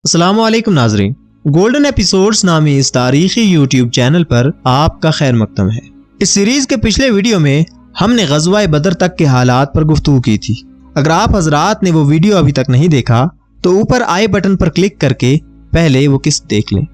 السلام علیکم ناظرین، گولڈن ایپیسوڈز نامی اس تاریخی یوٹیوب چینل پر آپ کا خیر مقدم ہے۔ اس سیریز کے پچھلے ویڈیو میں ہم نے غزوہ بدر تک کے حالات پر گفتگو کی تھی۔ اگر آپ حضرات نے وہ ویڈیو ابھی تک نہیں دیکھا تو اوپر آئی بٹن پر کلک کر کے پہلے وہ قسط دیکھ لیں۔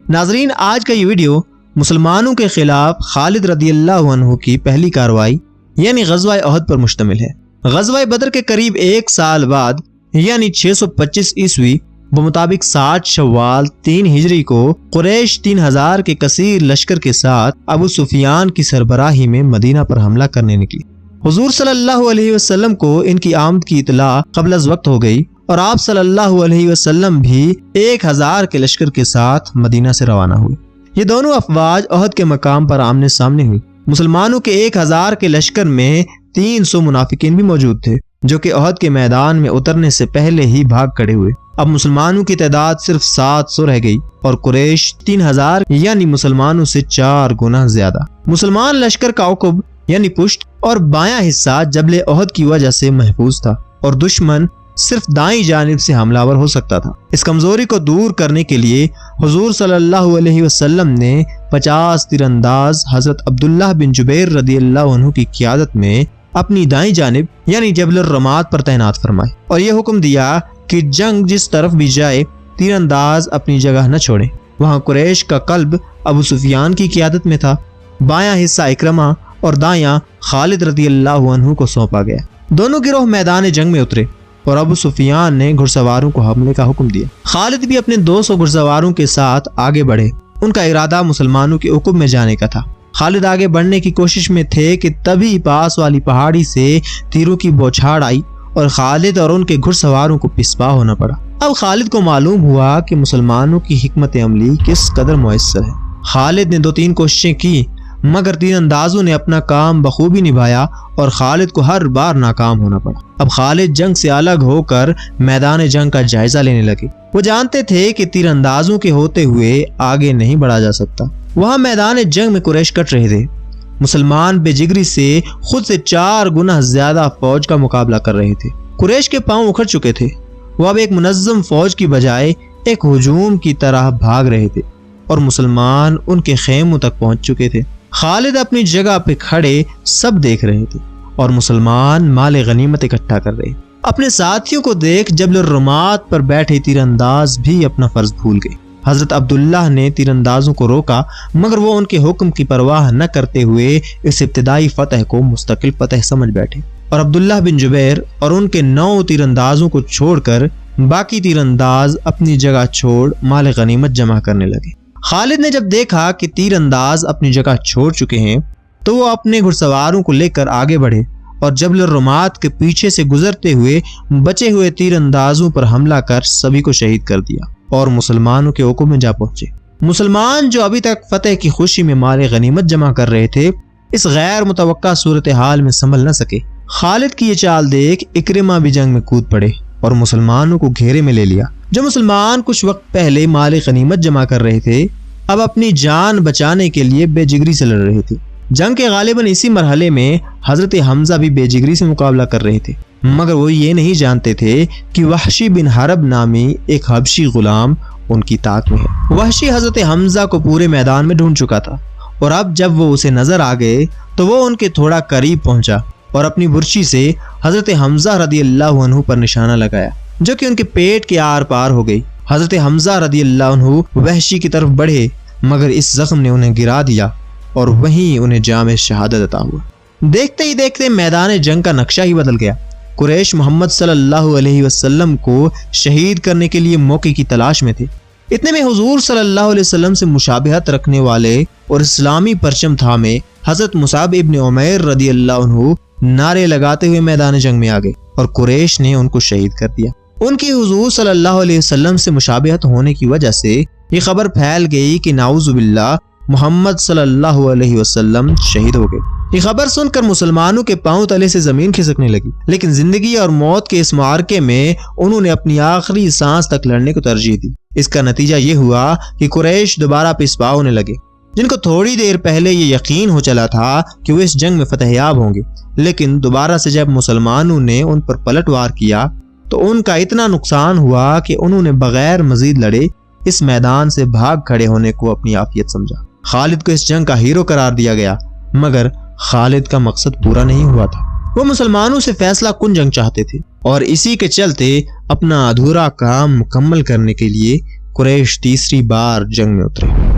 ناظرین، آج کا یہ ویڈیو مسلمانوں کے خلاف خالد رضی اللہ عنہ کی پہلی کارروائی یعنی غزوہ احد پر مشتمل ہے۔ غزوہ بدر کے قریب ایک سال بعد یعنی 625 عیسوی بمطابق 60 شوال 3 ہجری کو قریش 3000 کے کثیر لشکر کے ساتھ ابو سفیان کی سربراہی میں مدینہ پر حملہ کرنے نکلی۔ حضور صلی اللہ علیہ وسلم کو ان کی آمد کی اطلاع قبل از وقت ہو گئی اور آپ صلی اللہ علیہ وسلم بھی 1000 کے لشکر کے ساتھ مدینہ سے روانہ ہوئے۔ یہ دونوں افواج احد کے مقام پر آمنے سامنے ہوئی۔ مسلمانوں کے 1000 کے لشکر میں 300 منافقین بھی موجود تھے جو کہ احد کے میدان میں اترنے سے پہلے ہی بھاگ کھڑے ہوئے۔ اب مسلمانوں کی تعداد صرف 700 رہ گئی اور قریش 3000 یعنی مسلمانوں سے 4 گنا زیادہ۔ مسلمان لشکر کا عقب یعنی پشت اور بایاں حصہ جبل احد کی وجہ سے محفوظ تھا اور دشمن صرف دائیں جانب سے حملہ آور ہو سکتا تھا۔ اس کمزوری کو دور کرنے کے لیے حضور صلی اللہ علیہ وسلم نے 50 تیرانداز حضرت عبداللہ بن جبیر رضی اللہ عنہ کی قیادت میں اپنی دائیں جانب یعنی جبل الرمات پر تعینات فرمائے اور یہ حکم دیا کہ جنگ جس طرف بھی جائے تیر انداز اپنی جگہ نہ چھوڑیں۔ وہاں قریش کا قلب ابو سفیان کی قیادت میں تھا، بایاں حصہ اکرمہ اور دایاں خالد رضی اللہ عنہ کو سونپا گیا۔ دونوں گروہ میدان جنگ میں اترے اور ابو سفیان نے گھڑسواروں کو حملے کا حکم دیا۔ خالد بھی اپنے 200 گھڑسواروں کے ساتھ آگے بڑھے۔ ان کا ارادہ مسلمانوں کے عقب میں جانے کا تھا۔ خالد آگے بڑھنے کی کوشش میں تھے کہ تبھی پاس والی پہاڑی سے تیروں کی بوچھاڑ آئی اور خالد اور ان کے گھڑ سواروں کو پسپا ہونا پڑا۔ اب خالد کو معلوم ہوا کہ مسلمانوں کی حکمت عملی کس قدر مؤثر ہے۔ خالد نے 2-3 کوششیں کی مگر تیر اندازوں نے اپنا کام بخوبی نبھایا اور خالد کو ہر بار ناکام ہونا پڑا۔ اب خالد جنگ سے الگ ہو کر میدان جنگ کا جائزہ لینے لگے۔ وہ جانتے تھے کہ تیر اندازوں کے ہوتے ہوئے آگے نہیں بڑھا جا سکتا۔ وہاں میدان جنگ میں قریش کٹ رہے تھے۔ مسلمان بے جگری سے خود سے 4 گنا زیادہ فوج کا مقابلہ کر رہے تھے۔ قریش کے پاؤں اکھڑ چکے تھے۔ وہ اب ایک منظم فوج کی بجائے ایک ہجوم کی طرح بھاگ رہے تھے اور مسلمان ان کے خیموں تک پہنچ چکے تھے۔ خالد اپنی جگہ پہ کھڑے سب دیکھ رہے تھے اور مسلمان مال غنیمت اکٹھا کر رہے۔ اپنے ساتھیوں کو دیکھ جبل الرمات پر بیٹھے تیر انداز بھی اپنا فرض بھول گئے۔ حضرت عبداللہ نے تیر اندازوں کو روکا مگر وہ ان کے حکم کی پرواہ نہ کرتے ہوئے اس ابتدائی فتح کو مستقل فتح سمجھ بیٹھے اور عبداللہ بن جبیر اور ان کے 9 تیر اندازوں کو چھوڑ کر باقی تیر انداز اپنی جگہ چھوڑ مال غنیمت جمع کرنے لگے۔ خالد نے جب دیکھا کہ تیر انداز اپنی جگہ چھوڑ چکے ہیں تو وہ اپنے گھڑسواروں کو لے کر آگے بڑھے اور جبل الرمات کے پیچھے سے گزرتے ہوئے بچے ہوئے تیر اندازوں پر حملہ کر سبھی کو شہید کر دیا اور مسلمانوں کے عقب میں جا پہنچے۔ مسلمان جو ابھی تک فتح کی خوشی میں مال غنیمت جمع کر رہے تھے اس غیر متوقع صورتحال میں سنبھل نہ سکے۔ خالد کی یہ چال دیکھ اکرمہ بھی جنگ میں کود پڑے اور مسلمانوں کو گھیرے میں لے لیا۔ جو مسلمان کچھ وقت پہلے مال غنیمت جمع کر رہے تھے اب اپنی جان بچانے کے لیے بے جگری سے لڑ رہے تھے۔ جنگ کے غالباً اسی مرحلے میں حضرت حمزہ بھی بے جگری سے مقابلہ کر رہے تھے مگر وہ یہ نہیں جانتے تھے کہ وحشی بن حرب نامی ایک حبشی غلام ان کی طاق میں ہے۔ وحشی حضرت حمزہ کو پورے میدان میں ڈھونڈ چکا تھا اور اب جب وہ اسے نظر آ گئے تو وہ ان کے تھوڑا قریب پہنچا اور اپنی برچی سے حضرت حمزہ رضی اللہ عنہ پر نشانہ لگایا جو کہ ان کے پیٹ کے آر پار ہو گئی۔ حضرت حمزہ رضی اللہ عنہ وحشی کی طرف بڑھے مگر اس زخم نے انہیں گرا دیا اور وہیں انہیں جام شہادت عطا ہوا۔ دیکھتے ہی دیکھتے میدان جنگ کا نقشہ ہی بدل گیا۔ قریش محمد صلی اللہ علیہ وسلم کو شہید کرنے کے لیے موقع کی تلاش میں تھے۔ اتنے میں حضور صلی اللہ علیہ وسلم سے مشابہت رکھنے والے اور اسلامی پرچم تھامے حضرت مصعب ابن عمیر رضی اللہ عنہ نعرے لگاتے ہوئے میدان جنگ میں آ گئے اور قریش نے ان کو شہید کر دیا۔ ان کی حضور صلی اللہ علیہ وسلم سے مشابہت ہونے کی وجہ سے یہ خبر پھیل گئی کہ نعوذ باللہ محمد صلی اللہ علیہ وسلم شہید ہو گئے۔ یہ خبر سن کر مسلمانوں کے پاؤں تلے سے زمین کھسکنے لگی لیکن زندگی اور موت کے اس معرکے میں انہوں نے اپنی آخری سانس تک لڑنے کو ترجیح دی۔ اس کا نتیجہ یہ ہوا کہ قریش دوبارہ پسپا ہونے لگے جن کو تھوڑی دیر پہلے یہ یقین ہو چلا تھا کہ وہ اس جنگ میں فتح یاب ہوں گے، لیکن دوبارہ سے جب مسلمانوں نے ان پر پلٹ وار کیا تو ان کا اتنا نقصان ہوا کہ انہوں نے بغیر مزید لڑے اس میدان سے بھاگ کھڑے ہونے کو اپنی عافیت سمجھا۔ خالد کو اس جنگ کا ہیرو قرار دیا گیا، مگر خالد کا مقصد پورا نہیں ہوا تھا۔ وہ مسلمانوں سے فیصلہ کن جنگ چاہتے تھے اور اسی کے چلتے اپنا ادھورا کام مکمل کرنے کے لیے قریش تیسری بار جنگ میں اترے۔